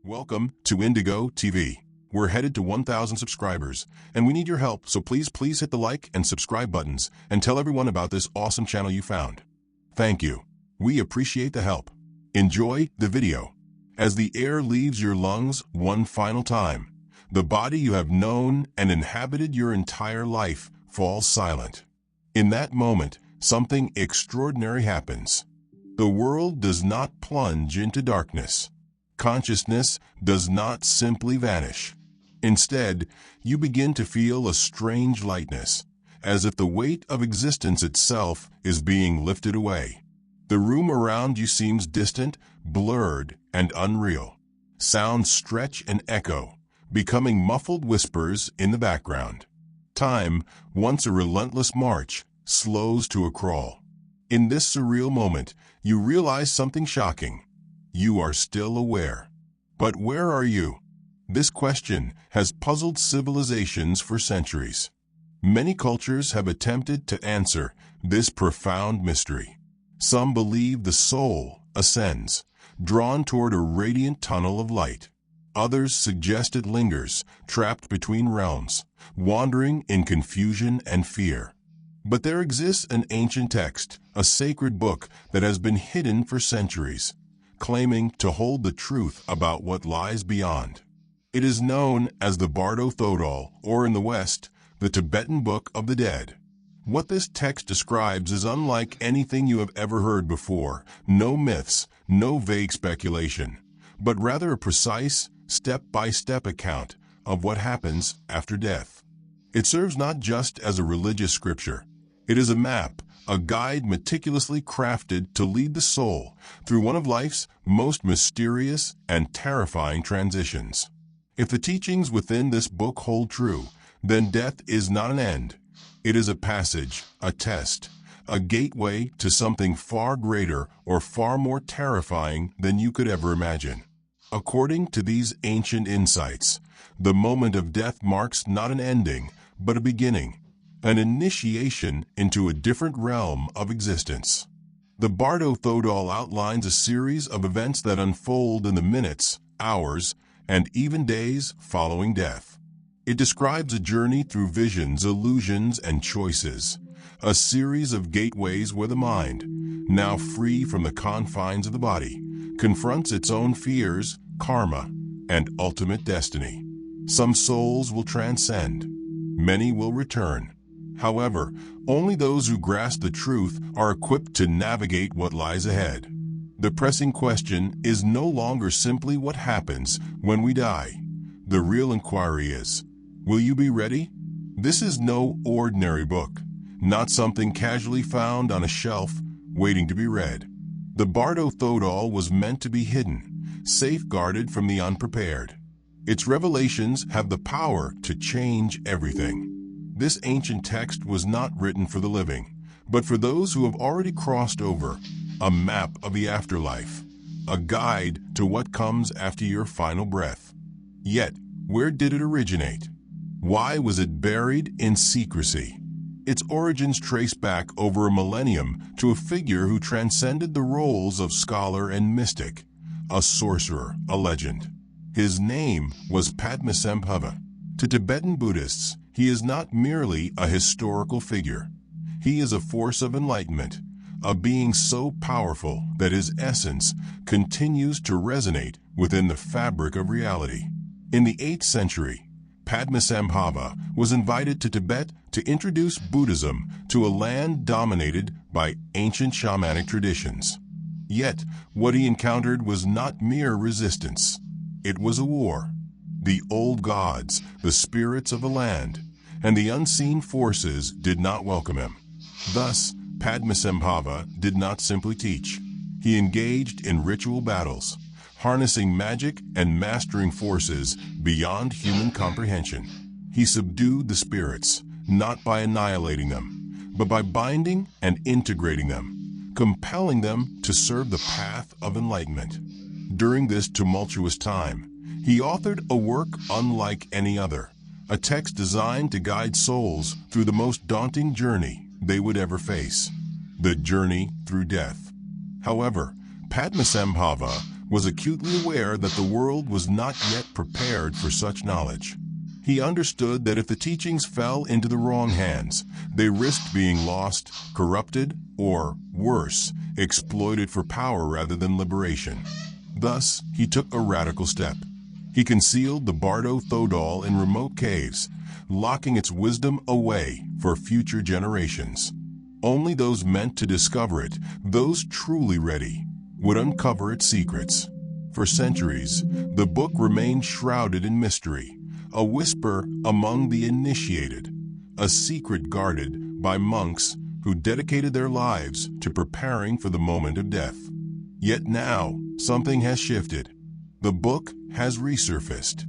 Welcome to indigotv. We're headed to 1,000 subscribers, and we need your help, so please hit the like and subscribe buttons and tell everyone about this awesome channel you found. Thank you. We appreciate the help. Enjoy the video. As the air leaves your lungs one final time, the body you have known and inhabited your entire life falls silent. In that moment, something extraordinary happens. The world does not plunge into darkness. Consciousness does not simply vanish. Instead, you begin to feel a strange lightness, as if the weight of existence itself is being lifted away. The room around you seems distant, blurred, and unreal. Sounds stretch and echo, becoming muffled whispers in the background. Time, once a relentless march, slows to a crawl. In this surreal moment, you realize something shocking. You are still aware. But where are you? This question has puzzled civilizations for centuries. Many cultures have attempted to answer this profound mystery. Some believe the soul ascends, drawn toward a radiant tunnel of light. Others suggest it lingers, trapped between realms, wandering in confusion and fear. But there exists an ancient text, a sacred book that has been hidden for centuries, claiming to hold the truth about what lies beyond. It is known as the Bardo Thodol, or in the West, the Tibetan Book of the Dead. What this text describes is unlike anything you have ever heard before. No myths, no vague speculation, but rather a precise, step-by-step account of what happens after death. It serves not just as a religious scripture. It is a map, a guide meticulously crafted to lead the soul through one of life's most mysterious and terrifying transitions. If the teachings within this book hold true, then death is not an end. It is a passage, a test, a gateway to something far greater or far more terrifying than you could ever imagine. According to these ancient insights, the moment of death marks not an ending, but a beginning, an initiation into a different realm of existence. The Bardo Thodol outlines a series of events that unfold in the minutes, hours, and even days following death. It describes a journey through visions, illusions, and choices, a series of gateways where the mind, now free from the confines of the body, confronts its own fears, karma, and ultimate destiny. Some souls will transcend. Many will return. However, only those who grasp the truth are equipped to navigate what lies ahead. The pressing question is no longer simply what happens when we die. The real inquiry is, will you be ready? This is no ordinary book, not something casually found on a shelf waiting to be read. The Bardo Thodol was meant to be hidden, safeguarded from the unprepared. Its revelations have the power to change everything. This ancient text was not written for the living, but for those who have already crossed over, a map of the afterlife, a guide to what comes after your final breath. Yet, where did it originate? Why was it buried in secrecy? Its origins trace back over a millennium to a figure who transcended the roles of scholar and mystic, a sorcerer, a legend. His name was Padmasambhava. To Tibetan Buddhists, he is not merely a historical figure. He is a force of enlightenment, a being so powerful that his essence continues to resonate within the fabric of reality. In the 8th century, Padmasambhava was invited to Tibet to introduce Buddhism to a land dominated by ancient shamanic traditions. Yet, what he encountered was not mere resistance. It was a war. The old gods, the spirits of the land, and the unseen forces did not welcome him. Thus, Padmasambhava did not simply teach. He engaged in ritual battles, harnessing magic and mastering forces beyond human comprehension. He subdued the spirits, not by annihilating them, but by binding and integrating them, compelling them to serve the path of enlightenment. During this tumultuous time, he authored a work unlike any other, a text designed to guide souls through the most daunting journey they would ever face, the journey through death. However, Padmasambhava was acutely aware that the world was not yet prepared for such knowledge. He understood that if the teachings fell into the wrong hands, they risked being lost, corrupted, or, worse, exploited for power rather than liberation. Thus, he took a radical step. He concealed the Bardo Thodol in remote caves, locking its wisdom away for future generations. Only those meant to discover it, those truly ready, would uncover its secrets. For centuries, the book remained shrouded in mystery, a whisper among the initiated, a secret guarded by monks who dedicated their lives to preparing for the moment of death. Yet now, something has shifted. The book has resurfaced.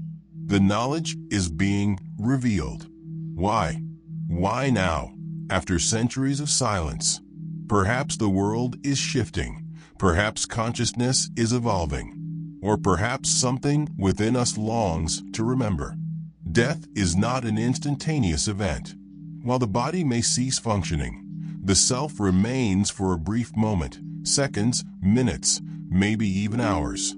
The knowledge is being revealed. Why? Why now, after centuries of silence? Perhaps the world is shifting. Perhaps consciousness is evolving. Or perhaps something within us longs to remember. Death is not an instantaneous event. While the body may cease functioning, the self remains for a brief moment, seconds, minutes, maybe even hours.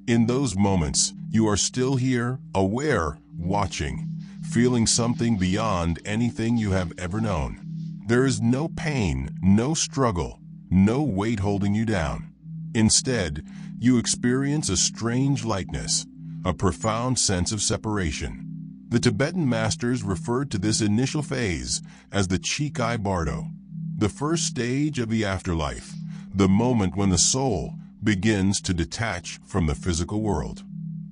In those moments, you are still here, aware, watching, feeling something beyond anything you have ever known. There is no pain, no struggle, no weight holding you down. Instead, you experience a strange lightness, a profound sense of separation. The Tibetan masters referred to this initial phase as the Chikhai Bardo, the first stage of the afterlife, the moment when the soul begins to detach from the physical world.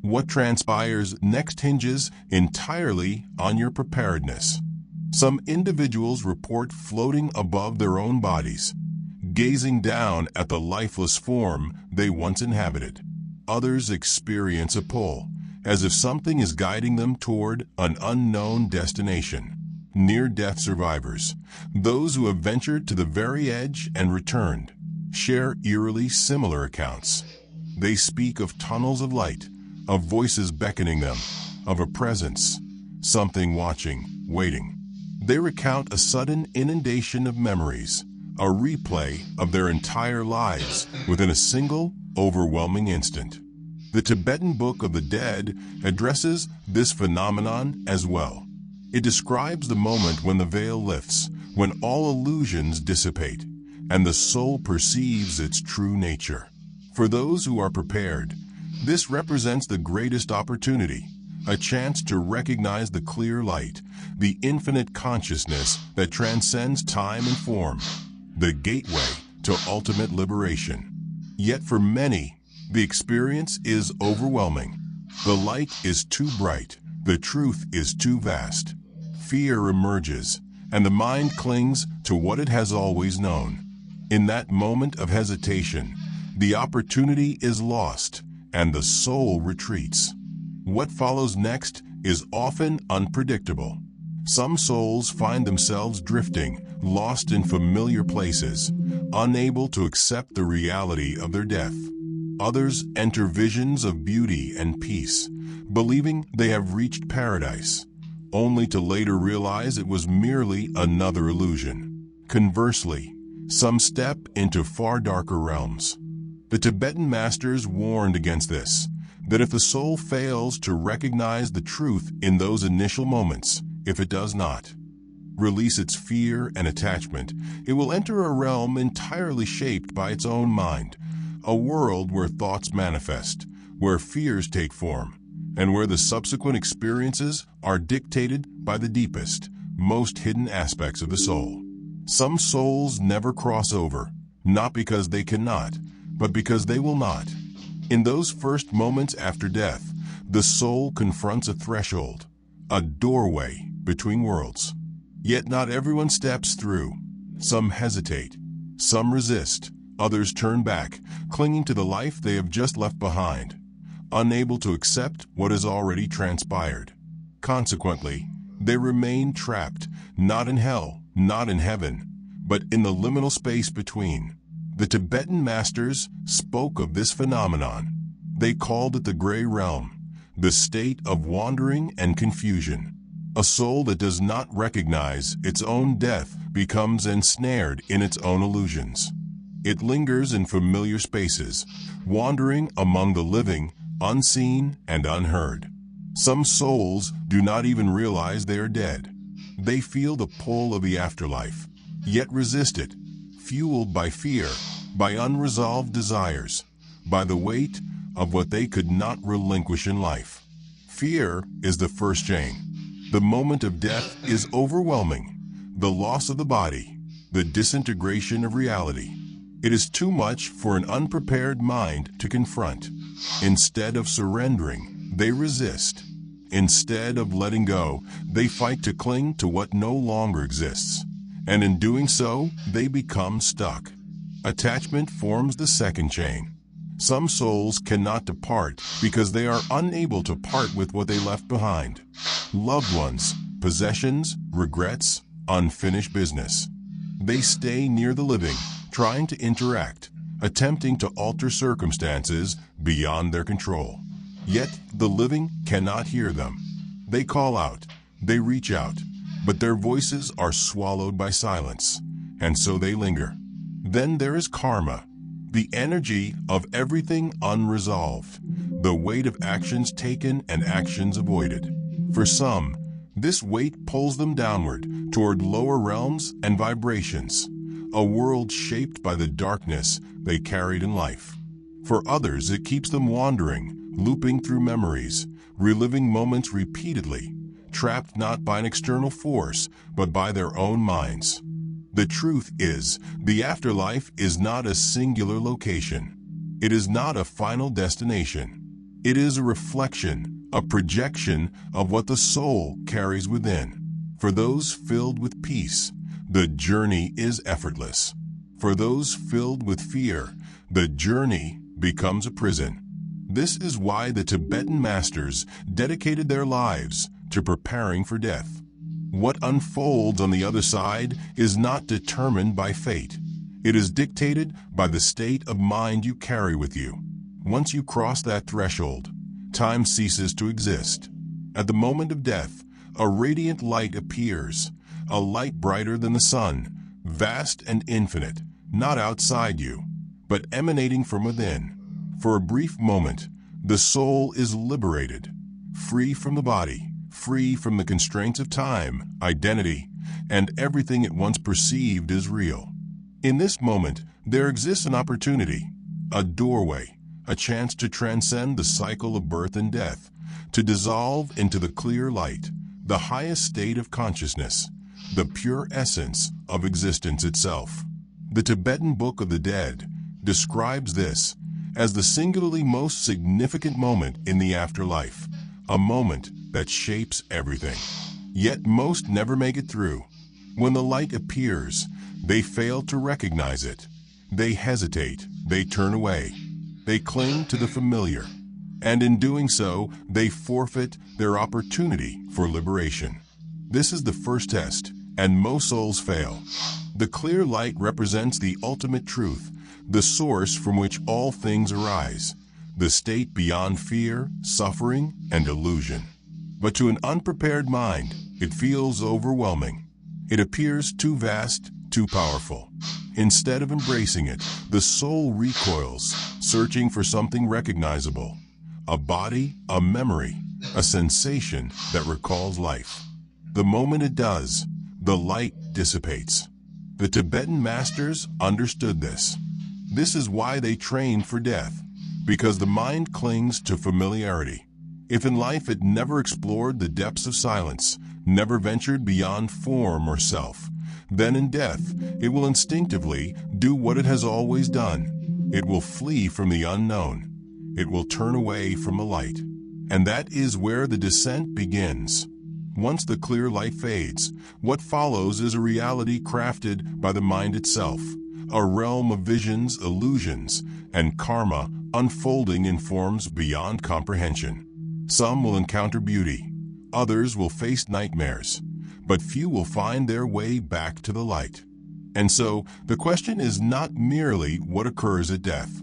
What transpires next hinges entirely on your preparedness. Some individuals report floating above their own bodies, gazing down at the lifeless form they once inhabited. Others experience a pull, as if something is guiding them toward an unknown destination. Near-death survivors, those who have ventured to the very edge and returned, share eerily similar accounts. They speak of tunnels of light, of voices beckoning them, of a presence, something watching, waiting. They recount a sudden inundation of memories, a replay of their entire lives within a single, overwhelming instant. The Tibetan Book of the Dead addresses this phenomenon as well. It describes the moment when the veil lifts, when all illusions dissipate, and the soul perceives its true nature. For those who are prepared, this represents the greatest opportunity, a chance to recognize the clear light, the infinite consciousness that transcends time and form, the gateway to ultimate liberation. Yet for many, the experience is overwhelming. The light is too bright, the truth is too vast. Fear emerges, and the mind clings to what it has always known. In that moment of hesitation, the opportunity is lost, and the soul retreats. What follows next is often unpredictable. Some souls find themselves drifting, lost in familiar places, unable to accept the reality of their death. Others enter visions of beauty and peace, believing they have reached paradise, only to later realize it was merely another illusion. Conversely, some step into far darker realms. The Tibetan masters warned against this, that if the soul fails to recognize the truth in those initial moments, if it does not release its fear and attachment, it will enter a realm entirely shaped by its own mind, a world where thoughts manifest, where fears take form, and where the subsequent experiences are dictated by the deepest, most hidden aspects of the soul. Some souls never cross over, not because they cannot, but because they will not. In those first moments after death, the soul confronts a threshold, a doorway between worlds. Yet not everyone steps through. Some hesitate, some resist, others turn back, clinging to the life they have just left behind, unable to accept what has already transpired. Consequently, they remain trapped, not in hell, not in heaven, but in the liminal space between. The Tibetan masters spoke of this phenomenon. They called it the gray realm, the state of wandering and confusion. A soul that does not recognize its own death becomes ensnared in its own illusions. It lingers in familiar spaces, wandering among the living, unseen and unheard. Some souls do not even realize they are dead. They feel the pull of the afterlife, yet resist it, fueled by fear, by unresolved desires, by the weight of what they could not relinquish in life. Fear is the first chain. The moment of death is overwhelming. The loss of the body, the disintegration of reality. It is too much for an unprepared mind to confront. Instead of surrendering, they resist. Instead of letting go, they fight to cling to what no longer exists. And in doing so, they become stuck. Attachment forms the second chain. Some souls cannot depart because they are unable to part with what they left behind. Loved ones, possessions, regrets, unfinished business. They stay near the living, trying to interact, attempting to alter circumstances beyond their control. Yet the living cannot hear them. They call out, they reach out, but their voices are swallowed by silence, and so they linger. Then there is karma, the energy of everything unresolved, the weight of actions taken and actions avoided. For some, this weight pulls them downward toward lower realms and vibrations, a world shaped by the darkness they carried in life. For others, it keeps them wandering, looping through memories, reliving moments repeatedly, trapped not by an external force, but by their own minds. The truth is, the afterlife is not a singular location. It is not a final destination. It is a reflection, a projection of what the soul carries within. For those filled with peace, the journey is effortless. For those filled with fear, the journey becomes a prison. This is why the Tibetan masters dedicated their lives to preparing for death. What unfolds on the other side is not determined by fate. It is dictated by the state of mind you carry with you. Once you cross that threshold, time ceases to exist. At the moment of death, a radiant light appears, a light brighter than the sun, vast and infinite, not outside you, but emanating from within. For a brief moment, the soul is liberated, free from the body, free from the constraints of time, identity, and everything it once perceived as real. In this moment, there exists an opportunity, a doorway, a chance to transcend the cycle of birth and death, to dissolve into the clear light, the highest state of consciousness, the pure essence of existence itself. The Tibetan Book of the Dead describes this as the singularly most significant moment in the afterlife, a moment that shapes everything. Yet most never make it through. When the light appears, they fail to recognize it. They hesitate, they turn away, they cling to the familiar, and in doing so, they forfeit their opportunity for liberation. This is the first test, and most souls fail. The clear light represents the ultimate truth, the source from which all things arise, the state beyond fear, suffering, and illusion. But to an unprepared mind, it feels overwhelming. It appears too vast, too powerful. Instead of embracing it, the soul recoils, searching for something recognizable. A body, a memory, a sensation that recalls life. The moment it does, the light dissipates. The Tibetan masters understood this. This is why they trained for death, because the mind clings to familiarity. If in life it never explored the depths of silence, never ventured beyond form or self, then in death it will instinctively do what it has always done. It will flee from the unknown. It will turn away from the light. And that is where the descent begins. Once the clear light fades, what follows is a reality crafted by the mind itself, a realm of visions, illusions, and karma unfolding in forms beyond comprehension. Some will encounter beauty, others will face nightmares, but few will find their way back to the light. And so, the question is not merely what occurs at death.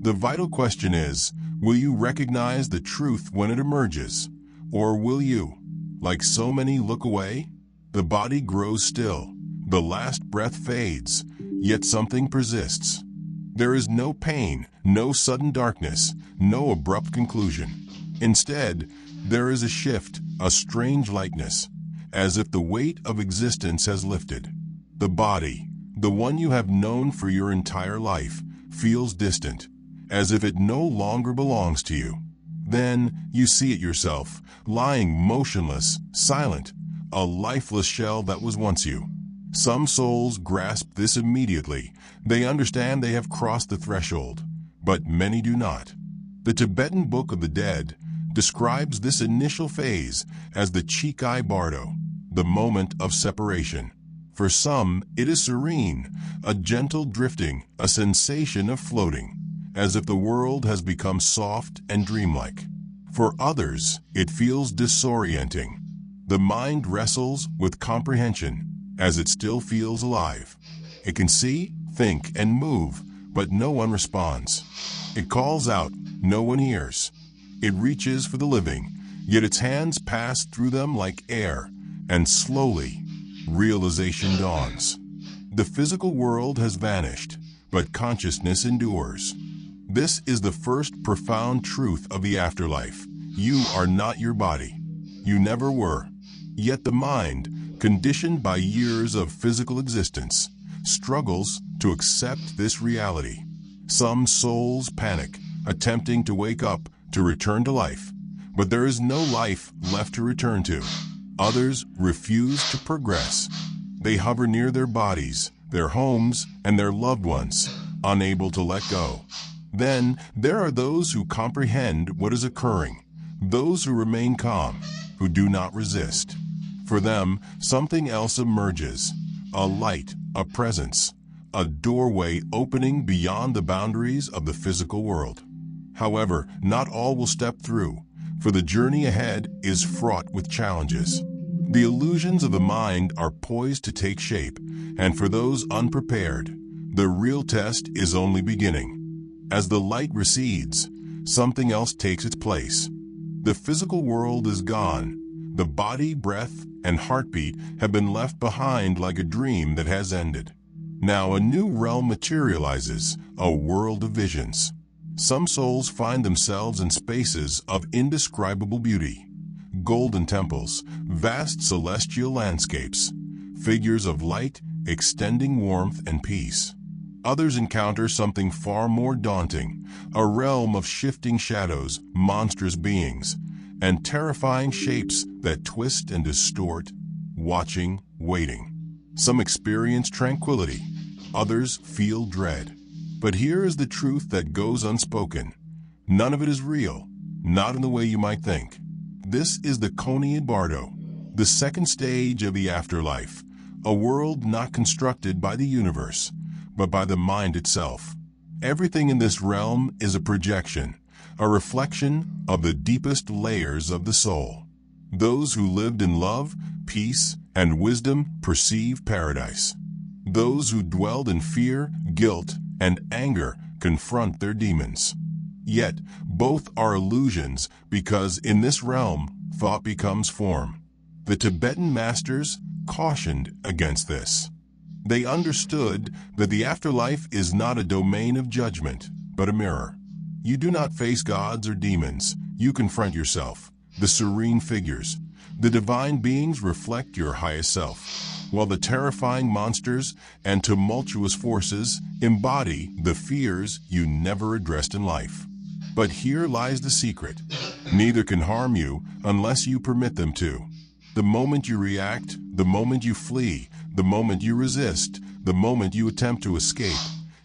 The vital question is, will you recognize the truth when it emerges? Or will you, like so many, look away? The body grows still, the last breath fades, yet something persists. There is no pain, no sudden darkness, no abrupt conclusion. Instead, there is a shift, a strange lightness, as if the weight of existence has lifted. The body, the one you have known for your entire life, feels distant, as if it no longer belongs to you. Then you see it yourself, lying motionless, silent, a lifeless shell that was once you. Some souls grasp this immediately. They understand they have crossed the threshold, but many do not. The Tibetan Book of the Dead describes this initial phase as the Chikhai Bardo, the moment of separation. For some, it is serene, a gentle drifting, a sensation of floating, as if the world has become soft and dreamlike. For others, it feels disorienting. The mind wrestles with comprehension, as it still feels alive. It can see, think, and move, but no one responds. It calls out, no one hears. It reaches for the living, yet its hands pass through them like air, and slowly, realization dawns. The physical world has vanished, but consciousness endures. This is the first profound truth of the afterlife. You are not your body. You never were. Yet the mind, conditioned by years of physical existence, struggles to accept this reality. Some souls panic, attempting to wake up, to return to life, but there is no life left to return to. Others refuse to progress. They hover near their bodies, their homes, and their loved ones, unable to let go. Then there are those who comprehend what is occurring, those who remain calm, who do not resist. For them, something else emerges, a light, a presence, a doorway opening beyond the boundaries of the physical world. However, not all will step through, for the journey ahead is fraught with challenges. The illusions of the mind are poised to take shape, and for those unprepared, the real test is only beginning. As the light recedes, something else takes its place. The physical world is gone. The body, breath, and heartbeat have been left behind like a dream that has ended. Now a new realm materializes, a world of visions. Some souls find themselves in spaces of indescribable beauty. Golden temples, vast celestial landscapes, figures of light extending warmth and peace. Others encounter something far more daunting, a realm of shifting shadows, monstrous beings, and terrifying shapes that twist and distort, watching, waiting. Some experience tranquility, others feel dread. But here is the truth that goes unspoken. None of it is real, not in the way you might think. This is the Chönyid Bardo, the second stage of the afterlife, a world not constructed by the universe, but by the mind itself. Everything in this realm is a projection, a reflection of the deepest layers of the soul. Those who lived in love, peace, and wisdom perceive paradise. Those who dwelled in fear, guilt, and anger confront their demons. Yet, both are illusions because in this realm, thought becomes form. The Tibetan masters cautioned against this. They understood that the afterlife is not a domain of judgment, but a mirror. You do not face gods or demons. You confront yourself, the serene figures. The divine beings reflect your highest self, while the terrifying monsters and tumultuous forces embody the fears you never addressed in life. But here lies the secret. Neither can harm you unless you permit them to. The moment you react, the moment you flee, the moment you resist, the moment you attempt to escape,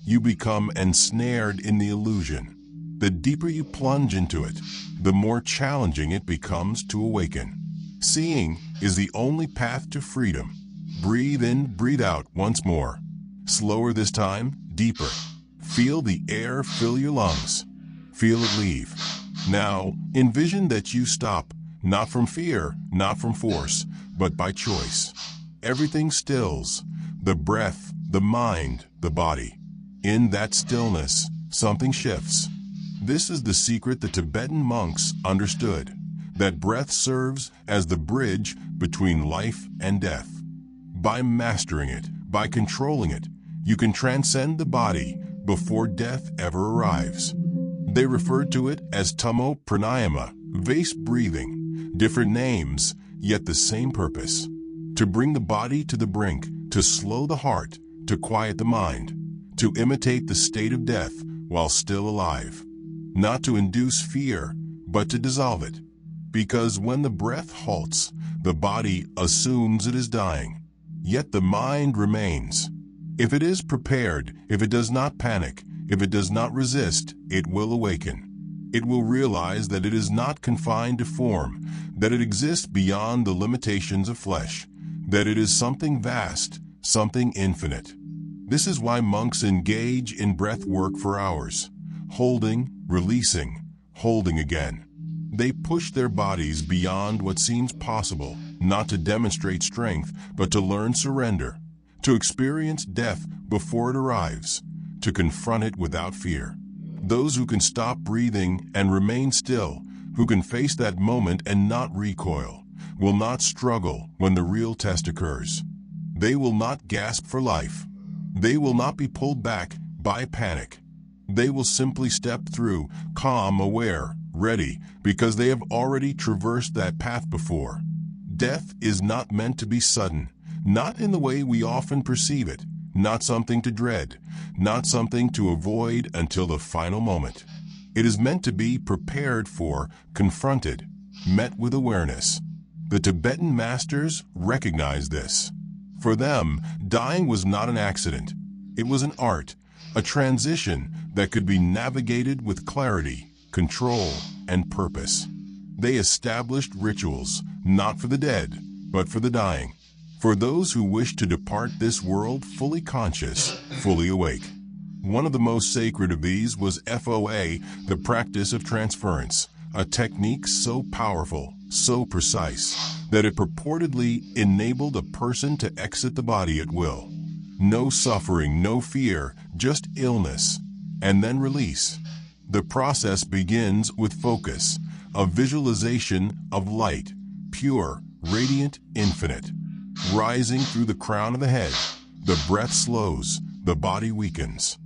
you become ensnared in the illusion. The deeper you plunge into it, the more challenging it becomes to awaken. Seeing is the only path to freedom. Breathe in, breathe out once more. Slower this time, deeper. Feel the air fill your lungs. Feel it leave. Now, envision that you stop, not from fear, not from force, but by choice. Everything stills, the breath, the mind, the body. In that stillness, something shifts. This is the secret the Tibetan monks understood, that breath serves as the bridge between life and death. By mastering it, by controlling it, you can transcend the body, before death ever arrives. They referred to it as Tummo Pranayama, vase breathing, different names, yet the same purpose: to bring the body to the brink, to slow the heart, to quiet the mind, to imitate the state of death while still alive. Not to induce fear, but to dissolve it. Because when the breath halts, the body assumes it is dying, yet the mind remains. If it is prepared, if it does not panic, if it does not resist, it will awaken. It will realize that it is not confined to form, that it exists beyond the limitations of flesh, that it is something vast, something infinite. This is why monks engage in breath work for hours, holding, releasing, holding again. They push their bodies beyond what seems possible, not to demonstrate strength, but to learn surrender, to experience death before it arrives, to confront it without fear. Those who can stop breathing and remain still, who can face that moment and not recoil, will not struggle when the real test occurs. They will not gasp for life. They will not be pulled back by panic. They will simply step through, calm, aware, ready, because they have already traversed that path before. Death is not meant to be sudden, not in the way we often perceive it, not something to dread, not something to avoid until the final moment. It is meant to be prepared for, confronted, met with awareness. The Tibetan masters recognized this. For them, dying was not an accident. It was an art, a transition that could be navigated with clarity, control, and purpose. They established rituals, not for the dead, but for the dying, for those who wish to depart this world fully conscious, fully awake. One of the most sacred of these was FOA, the practice of transference, a technique so powerful, so precise, that it purportedly enabled a person to exit the body at will. No suffering, no fear, just illness, and then release. The process begins with focus, a visualization of light, pure, radiant, infinite. Rising through the crown of the head, the breath slows, the body weakens.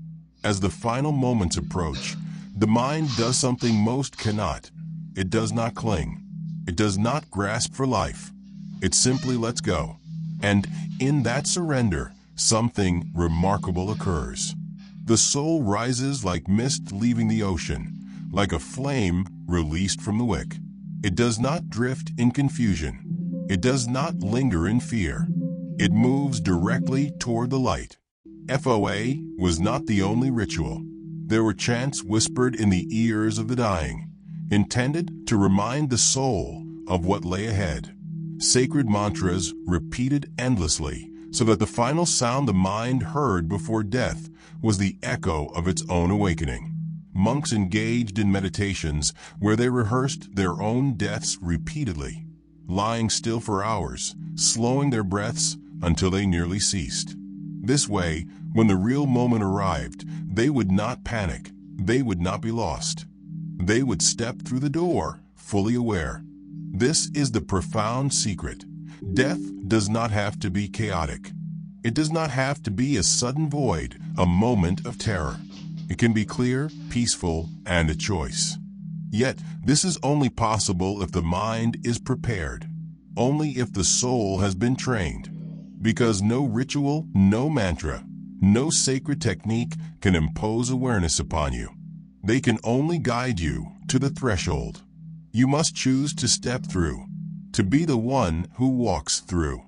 As the final moments approach, the mind does something most cannot. It does not cling. It does not grasp for life. It simply lets go. And in that surrender, something remarkable occurs. The soul rises like mist leaving the ocean, like a flame released from the wick. It does not drift in confusion. It does not linger in fear. It moves directly toward the light. FOA was not the only ritual. There were chants whispered in the ears of the dying, intended to remind the soul of what lay ahead. Sacred mantras repeated endlessly, so that the final sound the mind heard before death was the echo of its own awakening. Monks engaged in meditations where they rehearsed their own deaths repeatedly, lying still for hours, slowing their breaths until they nearly ceased. This way, when the real moment arrived, they would not panic, they would not be lost. They would step through the door, fully aware. This is the profound secret. Death does not have to be chaotic. It does not have to be a sudden void, a moment of terror. It can be clear, peaceful, and a choice. Yet, this is only possible if the mind is prepared, only if the soul has been trained. Because no ritual, no mantra, no sacred technique can impose awareness upon you. They can only guide you to the threshold. You must choose to step through, to be the one who walks through.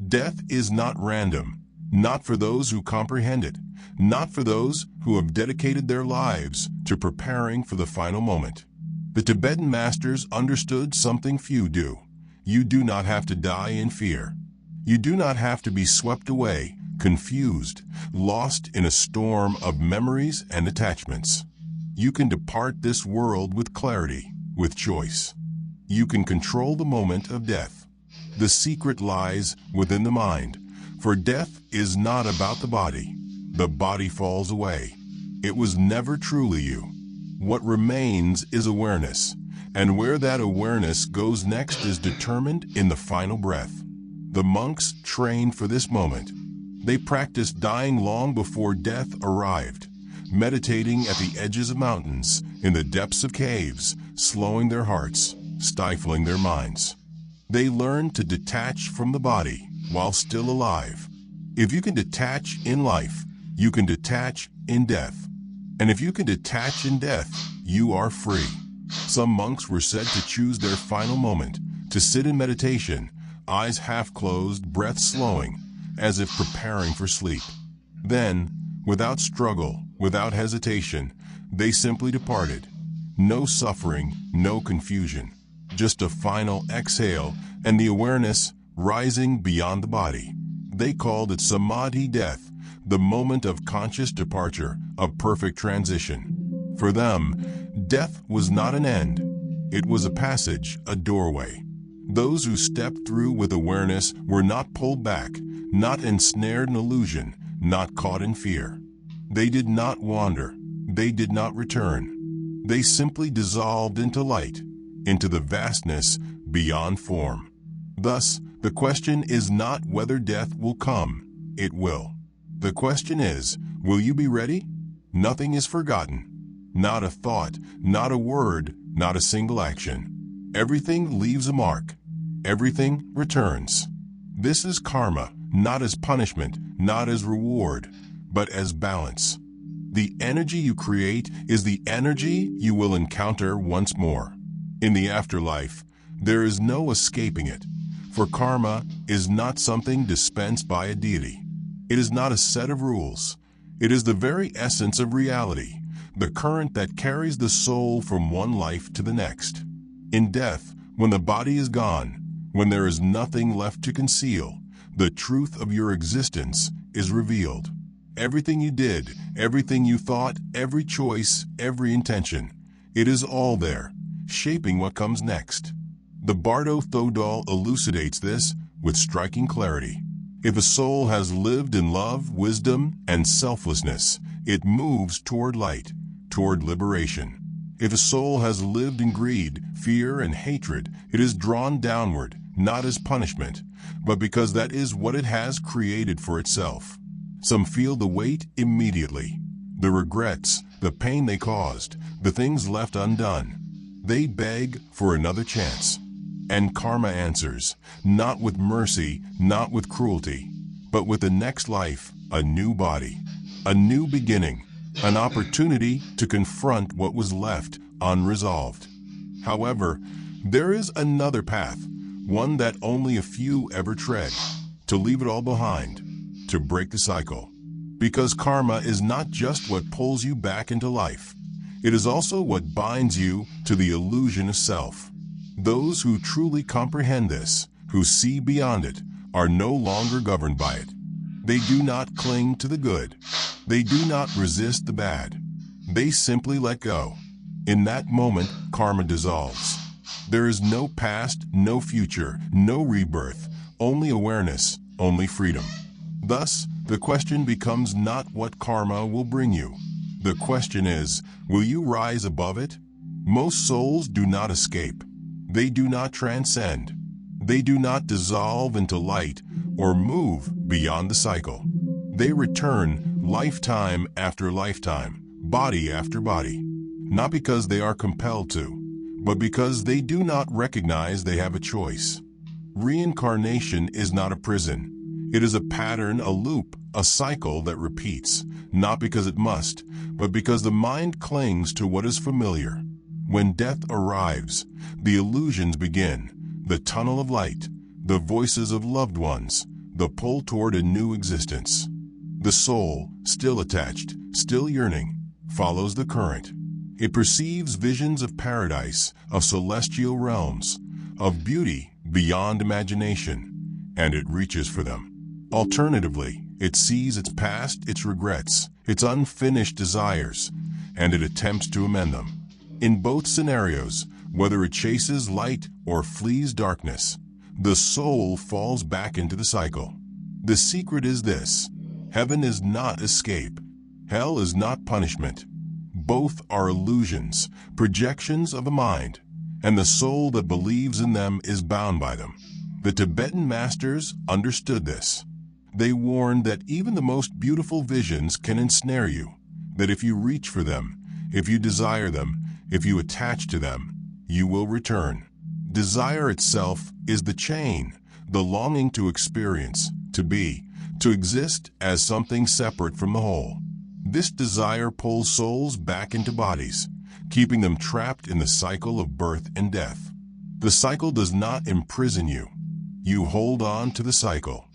Death is not random, not for those who comprehend it, not for those who have dedicated their lives to preparing for the final moment. The Tibetan masters understood something few do. You do not have to die in fear. You do not have to be swept away, confused, lost in a storm of memories and attachments. You can depart this world with clarity, with choice. You can control the moment of death. The secret lies within the mind, for death is not about the body. The body falls away. It was never truly you. What remains is awareness, and where that awareness goes next is determined in the final breath. The monks trained for this moment. They practiced dying long before death arrived. meditating at the edges of mountains, in the depths of caves, slowing their hearts, stifling their minds. They learn to detach from the body while still alive. If you can detach in life, you can detach in death. And if you can detach in death, you are free. Some monks were said to choose their final moment, to sit in meditation, eyes half closed, breath slowing, as if preparing for sleep. Then, without struggle, without hesitation, they simply departed. No suffering, no confusion, just a final exhale and the awareness rising beyond the body. They called it Samadhi death, the moment of conscious departure, of perfect transition. For them, death was not an end. It was a passage, a doorway. Those who stepped through with awareness were not pulled back, not ensnared in illusion, not caught in fear. They did not wander. They did not return. They simply dissolved into light, into the vastness beyond form. Thus, the question is not whether death will come. It will. The question is, will you be ready? Nothing is forgotten. Not a thought, not a word, not a single action. Everything leaves a mark. Everything returns. This is karma, not as punishment, not as reward, but as balance. The energy you create is the energy you will encounter once more. In the afterlife, there is no escaping it, for karma is not something dispensed by a deity. It is not a set of rules. It is the very essence of reality, the current that carries the soul from one life to the next. In death, when the body is gone, when there is nothing left to conceal, the truth of your existence is revealed. Everything you did, everything you thought, every choice, every intention, it is all there, shaping what comes next. The Bardo Thodol elucidates this with striking clarity. If a soul has lived in love, wisdom, and selflessness, it moves toward light, toward liberation. If a soul has lived in greed, fear, and hatred, it is drawn downward, not as punishment, but because that is what it has created for itself. Some feel the weight immediately, the regrets, the pain they caused, the things left undone. They beg for another chance. And karma answers, not with mercy, not with cruelty, but with the next life, a new body, a new beginning, an opportunity to confront what was left unresolved. However, there is another path, one that only a few ever tread, to leave it all behind, to break the cycle. Because karma is not just what pulls you back into life. It is also what binds you to the illusion of self. Those who truly comprehend this, who see beyond it, are no longer governed by it. They do not cling to the good. They do not resist the bad. They simply let go. In that moment, karma dissolves. There is no past, no future, no rebirth, only awareness, only freedom. Thus, the question becomes not what karma will bring you. The question is, will you rise above it? Most souls do not escape. They do not transcend. They do not dissolve into light or move beyond the cycle. They return lifetime after lifetime, body after body, not because they are compelled to, but because they do not recognize they have a choice. Reincarnation is not a prison. It is a pattern, a loop, a cycle that repeats, not because it must, but because the mind clings to what is familiar. When death arrives, the illusions begin, the tunnel of light, the voices of loved ones, the pull toward a new existence. The soul, still attached, still yearning, follows the current. It perceives visions of paradise, of celestial realms, of beauty beyond imagination, and it reaches for them. Alternatively, it sees its past, its regrets, its unfinished desires, and it attempts to amend them. In both scenarios, whether it chases light or flees darkness, the soul falls back into the cycle. The secret is this: heaven is not escape. Hell is not punishment. Both are illusions, projections of the mind, and the soul that believes in them is bound by them. The Tibetan masters understood this. They warned that even the most beautiful visions can ensnare you. that if you reach for them, if you desire them, if you attach to them, you will return. Desire itself is the chain, the longing to experience, to be, to exist as something separate from the whole. This desire pulls souls back into bodies, keeping them trapped in the cycle of birth and death. The cycle does not imprison you. You hold on to the cycle.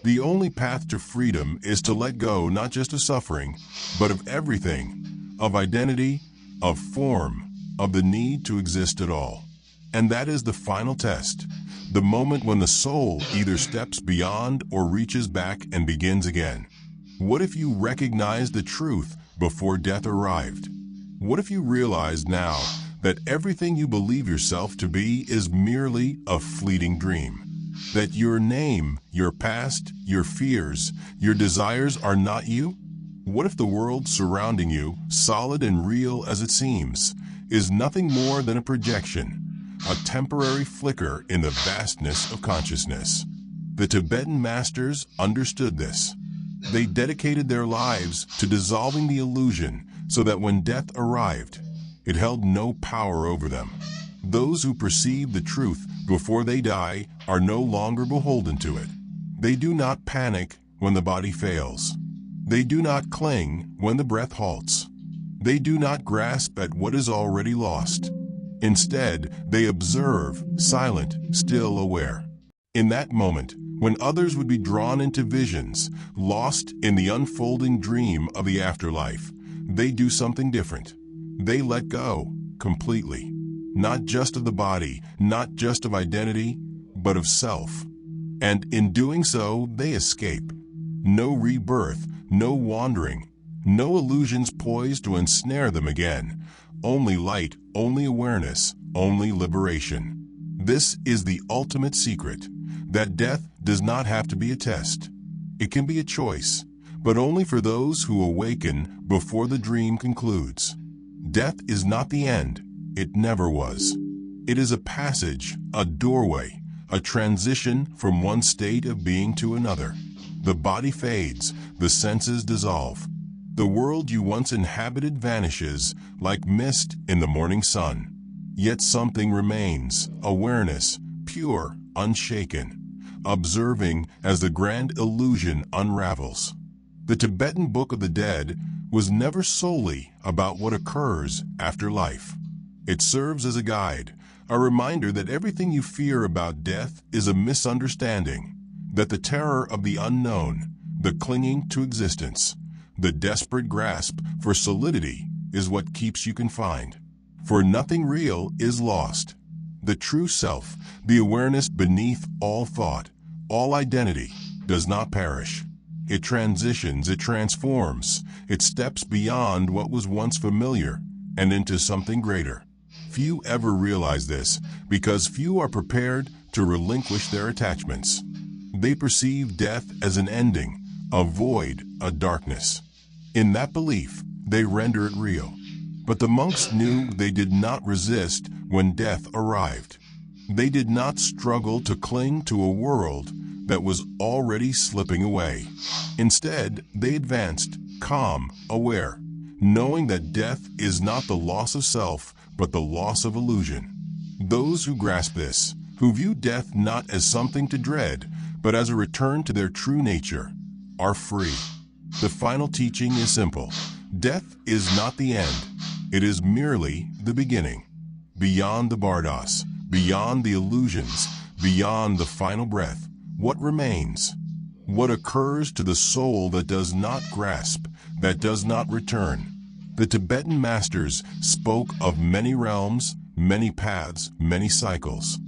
The only path to freedom is to let go not just of suffering, but of everything, of identity, of form, of the need to exist at all. And that is the final test, the moment when the soul either steps beyond or reaches back and begins again. What if you recognized the truth before death arrived? What if you realized now that everything you believe yourself to be is merely a fleeting dream? That your name, your past, your fears, your desires are not you? What if the world surrounding you, solid and real as it seems, is nothing more than a projection, a temporary flicker in the vastness of consciousness? The Tibetan masters understood this. They dedicated their lives to dissolving the illusion so that when death arrived, it held no power over them. Those who perceive the truth before they die are no longer beholden to it. They do not panic when the body fails. They do not cling when the breath halts. They do not grasp at what is already lost. Instead, they observe, silent, still aware. In that moment, when others would be drawn into visions, lost in the unfolding dream of the afterlife, they do something different. They let go, completely. Not just of the body, not just of identity, but of self. And in doing so, they escape. No rebirth, no wandering, no illusions poised to ensnare them again. Only light, only awareness, only liberation. This is the ultimate secret, that death does not have to be a test. It can be a choice, but only for those who awaken before the dream concludes. Death is not the end. It never was. It is a passage, a doorway, a transition from one state of being to another. The body fades, the senses dissolve. The world you once inhabited vanishes like mist in the morning sun. Yet something remains, awareness, pure, unshaken, observing as the grand illusion unravels. The Tibetan Book of the Dead was never solely about what occurs after life. It serves as a guide, a reminder that everything you fear about death is a misunderstanding, that the terror of the unknown, the clinging to existence, the desperate grasp for solidity is what keeps you confined. For nothing real is lost. The true self, the awareness beneath all thought, all identity, does not perish. It transitions, it transforms, it steps beyond what was once familiar and into something greater. Few ever realize this because few are prepared to relinquish their attachments. They perceive death as an ending, a void, a darkness. In that belief, they render it real. But the monks knew they did not resist when death arrived. They did not struggle to cling to a world that was already slipping away. Instead, they advanced, calm, aware, knowing that death is not the loss of self, but the loss of illusion. Those who grasp this, who view death not as something to dread, but as a return to their true nature, are free. The final teaching is simple. Death is not the end. It is merely the beginning. Beyond the Bardos, beyond the illusions, beyond the final breath, what remains? What occurs to the soul that does not grasp, that does not return? The Tibetan masters spoke of many realms, many paths, many cycles.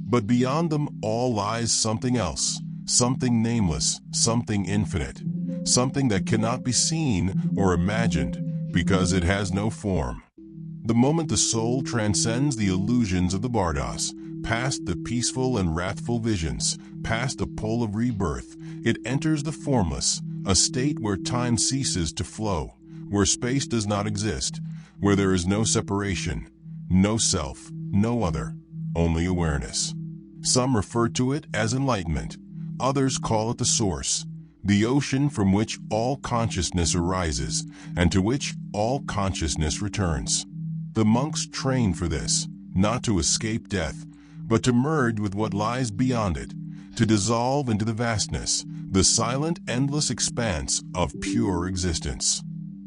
But beyond them all lies something else, something nameless, something infinite, something that cannot be seen or imagined because it has no form. The moment the soul transcends the illusions of the Bardos, past the peaceful and wrathful visions, past the pole of rebirth, it enters the formless, a state where time ceases to flow, where space does not exist, where there is no separation, no self, no other, only awareness. Some refer to it as enlightenment. Others call it the source. the ocean from which all consciousness arises and to which all consciousness returns. The monks train for this, not to escape death, but to merge with what lies beyond it, to dissolve into the vastness, the silent, endless expanse of pure existence.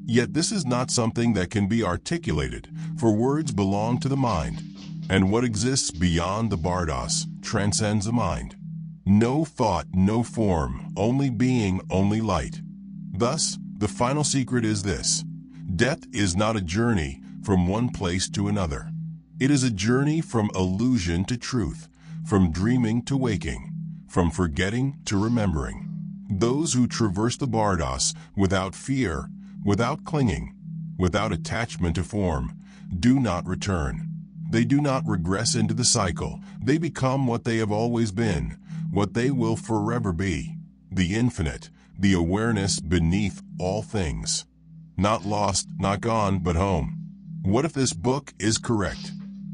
Yet this is not something that can be articulated, for words belong to the mind, and what exists beyond the Bardos transcends the mind. No thought, no form, only being, only light. Thus, the final secret is this: death is not a journey from one place to another. It is a journey from illusion to truth, from dreaming to waking, from forgetting to remembering. Those who traverse the Bardos without fear, without clinging, without attachment to form, do not return. They do not regress into the cycle. They become what they have always been, what they will forever be, the infinite, the awareness beneath all things. Not lost, not gone, but home. What if this book is correct?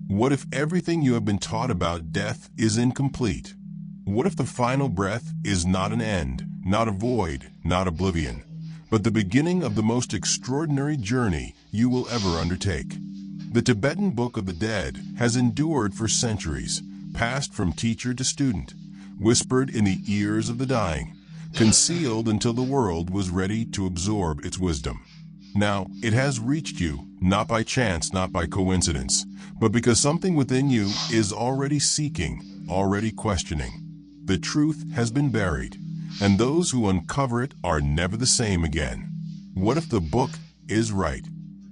What if everything you have been taught about death is incomplete? What if the final breath is not an end, not a void, not oblivion, but the beginning of the most extraordinary journey you will ever undertake? The Tibetan Book of the Dead has endured for centuries, passed from teacher to student, whispered in the ears of the dying, concealed until the world was ready to absorb its wisdom. Now, it has reached you, not by chance, not by coincidence, but because something within you is already seeking, already questioning. The truth has been buried, and those who uncover it are never the same again. What if the book is right?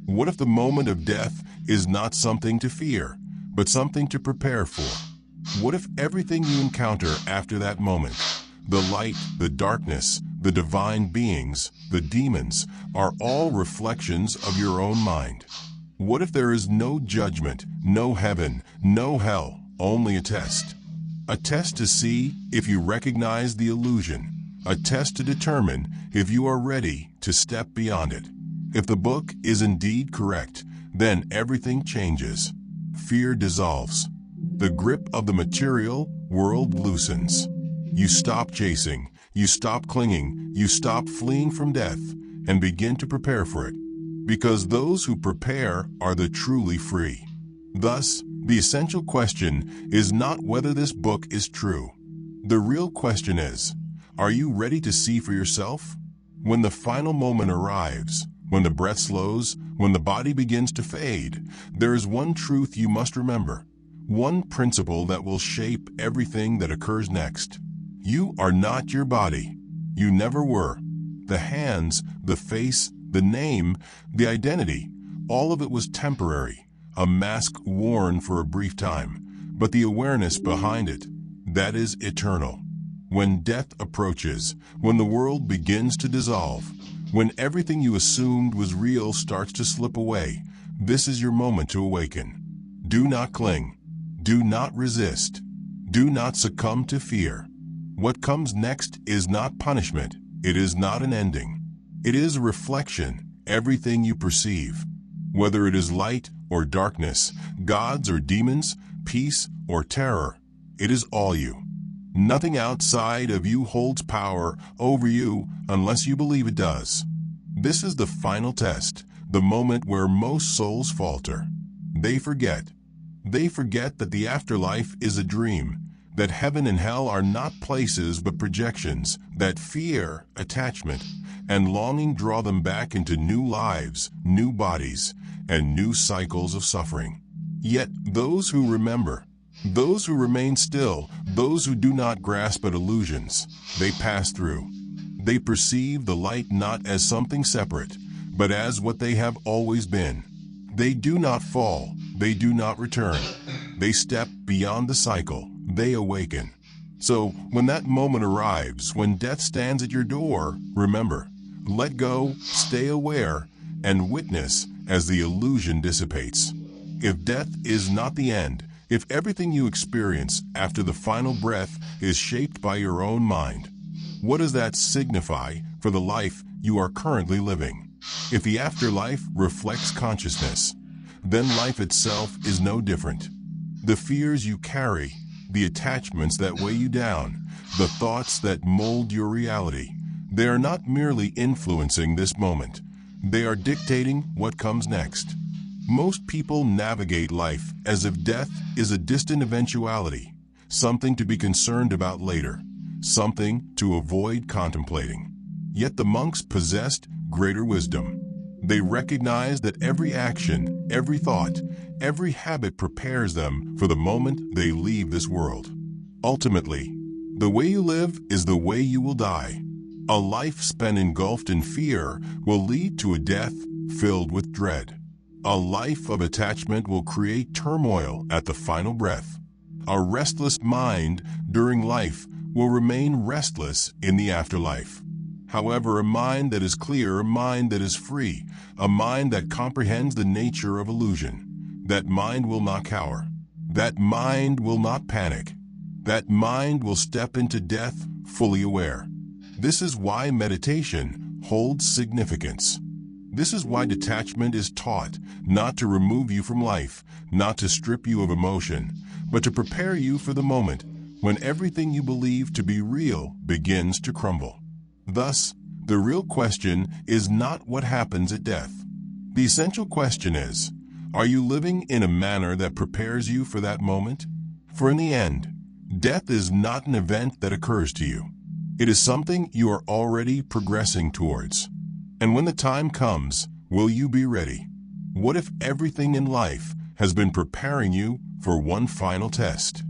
What if the moment of death is not something to fear, but something to prepare for? What if everything you encounter after that moment, the light, the darkness, the divine beings, the demons, are all reflections of your own mind? What if there is no judgment, no heaven, no hell, only a test? A test to see if you recognize the illusion, a test to determine if you are ready to step beyond it. If the book is indeed correct, then everything changes. Fear dissolves. The grip of the material world loosens. You stop chasing, you stop clinging, you stop fleeing from death, and begin to prepare for it. Because those who prepare are the truly free. Thus, the essential question is not whether this book is true. The real question is, are you ready to see for yourself? When the final moment arrives, when the breath slows, when the body begins to fade, there is one truth you must remember, one principle that will shape everything that occurs next. You are not your body. You never were. The hands, the face, the name, the identity, all of it was temporary, a mask worn for a brief time, but the awareness behind it, that is eternal. When death approaches, when the world begins to dissolve, when everything you assumed was real starts to slip away, this is your moment to awaken. Do not cling. Do not resist. Do not succumb to fear. What comes next is not punishment. It is not an ending. It is a reflection, everything you perceive. Whether it is light or darkness, gods or demons, peace or terror, it is all you. Nothing outside of you holds power over you unless you believe it does. This is the final test, the moment where most souls falter. They forget. They forget that the afterlife is a dream, that heaven and hell are not places but projections, that fear, attachment, and longing draw them back into new lives, new bodies, and new cycles of suffering. Yet those who remember, those who remain still, those who do not grasp at illusions, they pass through. They perceive the light not as something separate, but as what they have always been. They do not fall, they do not return. They step beyond the cycle, they awaken. So when that moment arrives, when death stands at your door, remember, let go, stay aware, and witness as the illusion dissipates. If death is not the end, if everything you experience after the final breath is shaped by your own mind, what does that signify for the life you are currently living? If the afterlife reflects consciousness, then life itself is no different. The fears you carry, the attachments that weigh you down, the thoughts that mold your reality, They are not merely influencing this moment. They are dictating what comes next. Most people navigate life as if death is a distant eventuality, something to be concerned about later, something to avoid contemplating. Yet the monks possessed greater wisdom. They recognized that every action, every thought, every habit prepares them for the moment they leave this world. Ultimately, the way you live is the way you will die. A life spent engulfed in fear will lead to a death filled with dread. A life of attachment will create turmoil at the final breath. A restless mind during life will remain restless in the afterlife. However, a mind that is clear, a mind that is free, a mind that comprehends the nature of illusion, that mind will not cower. That mind will not panic. That mind will step into death fully aware. This is why meditation holds significance. This is why detachment is taught, not to remove you from life, not to strip you of emotion, but to prepare you for the moment when everything you believe to be real begins to crumble. Thus, the real question is not what happens at death. The essential question is, are you living in a manner that prepares you for that moment? For in the end, death is not an event that occurs to you. It is something you are already progressing towards. And when the time comes, will you be ready? What if everything in life has been preparing you for one final test?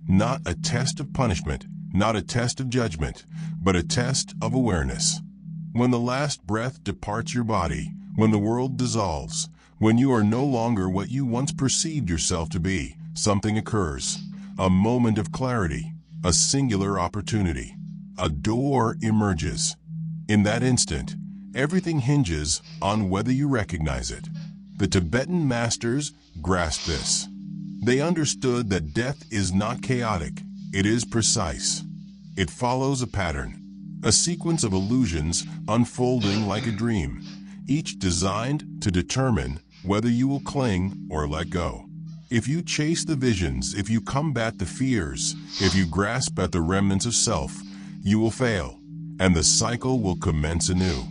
Not a test of punishment, not a test of judgment, but a test of awareness. When the last breath departs your body, when the world dissolves, when you are no longer what you once perceived yourself to be, something occurs. A moment of clarity, a singular opportunity. A door emerges. In that instant, everything hinges on whether you recognize it. The Tibetan masters grasped this. They understood that death is not chaotic, it is precise. It follows a pattern, a sequence of illusions unfolding like a dream, each designed to determine whether you will cling or let go. If you chase the visions, if you combat the fears, if you grasp at the remnants of self, you will fail, and the cycle will commence anew.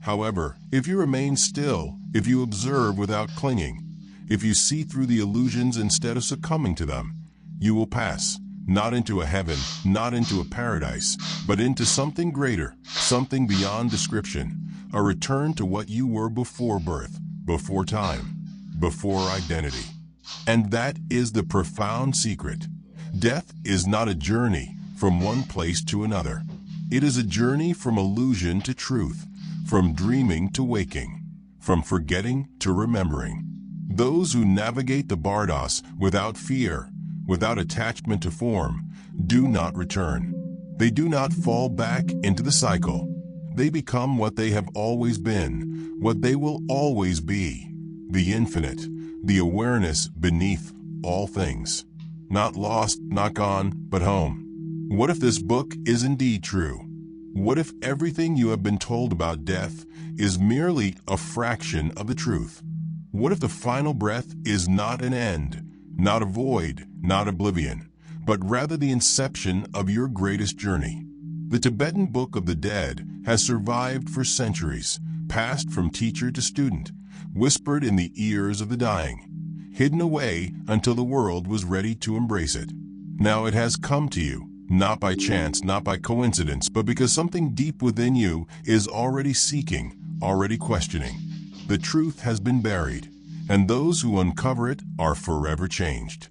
However, if you remain still, if you observe without clinging, if you see through the illusions instead of succumbing to them, you will pass, not into a heaven, not into a paradise, but into something greater, something beyond description, a return to what you were before birth, before time, before identity. And that is the profound secret. Death is not a journey from one place to another. It is a journey from illusion to truth, from dreaming to waking, from forgetting to remembering. Those who navigate the Bardos without fear, without attachment to form, do not return. They do not fall back into the cycle. They become what they have always been, what they will always be, the infinite, the awareness beneath all things. Not lost, not gone, but home. What if this book is indeed true? What if everything you have been told about death is merely a fraction of the truth? What if the final breath is not an end, not a void, not oblivion, but rather the inception of your greatest journey? The Tibetan Book of the Dead has survived for centuries, passed from teacher to student, whispered in the ears of the dying, hidden away until the world was ready to embrace it. Now it has come to you, not by chance, not by coincidence, but because something deep within you is already seeking, already questioning. The truth has been buried, and those who uncover it are forever changed.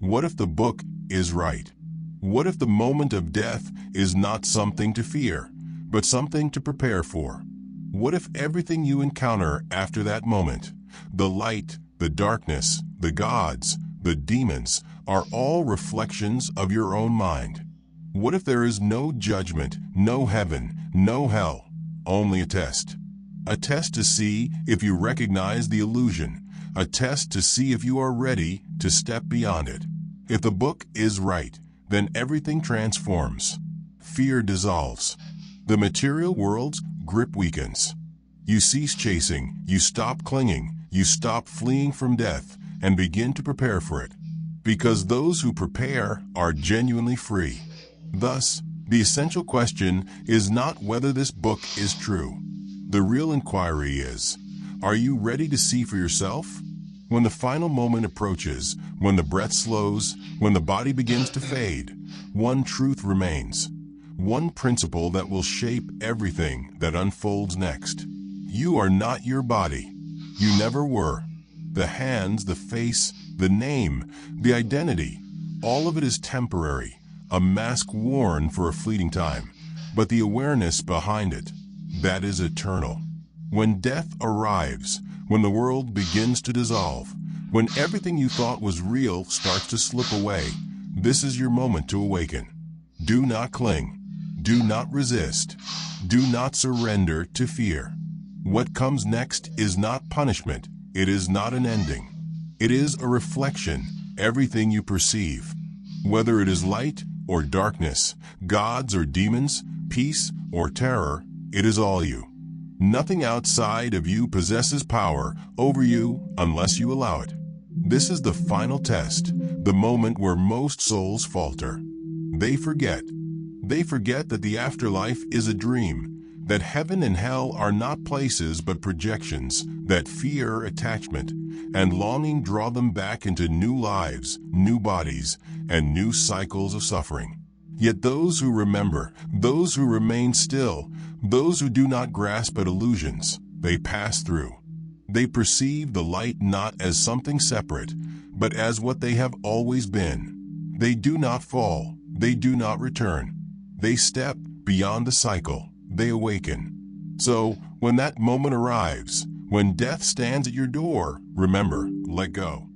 What if the book is right? What if the moment of death is not something to fear, but something to prepare for? What if everything you encounter after that moment, the light, the darkness, the gods, the demons, are all reflections of your own mind? What if there is no judgment, no heaven, no hell, only a test? A test to see if you recognize the illusion, a test to see if you are ready to step beyond it. If the book is right, then everything transforms. Fear dissolves. The material world's grip weakens. You cease chasing, you stop clinging, you stop fleeing from death, and begin to prepare for it. Because those who prepare are genuinely free. Thus, The essential question is not whether this book is true. The real inquiry is, are you ready to see for yourself? When the final moment approaches, when the breath slows, when the body begins to fade, one truth remains, one principle that will shape everything that unfolds next. You are not your body. You never were. The hands, the face, the name, the identity, all of it is temporary, a mask worn for a fleeting time, but the awareness behind it, that is eternal. When death arrives, when the world begins to dissolve, when everything you thought was real starts to slip away, this is your moment to awaken. Do not cling. Do not resist. Do not surrender to fear. What comes next is not punishment. It is not an ending. It is a reflection, everything you perceive. Whether it is light or darkness, gods or demons, peace or terror, it is all you. Nothing outside of you possesses power over you unless you allow it. This is the final test, the moment where most souls falter. They forget. They forget that the afterlife is a dream, that heaven and hell are not places but projections, that fear, attachment, and longing draw them back into new lives, new bodies, and new cycles of suffering. Yet those who remember, those who remain still, those who do not grasp at illusions, they pass through. They perceive the light not as something separate, but as what they have always been. They do not fall. They do not return. They step beyond the cycle. They awaken. So, when that moment arrives, when death stands at your door, remember, let go.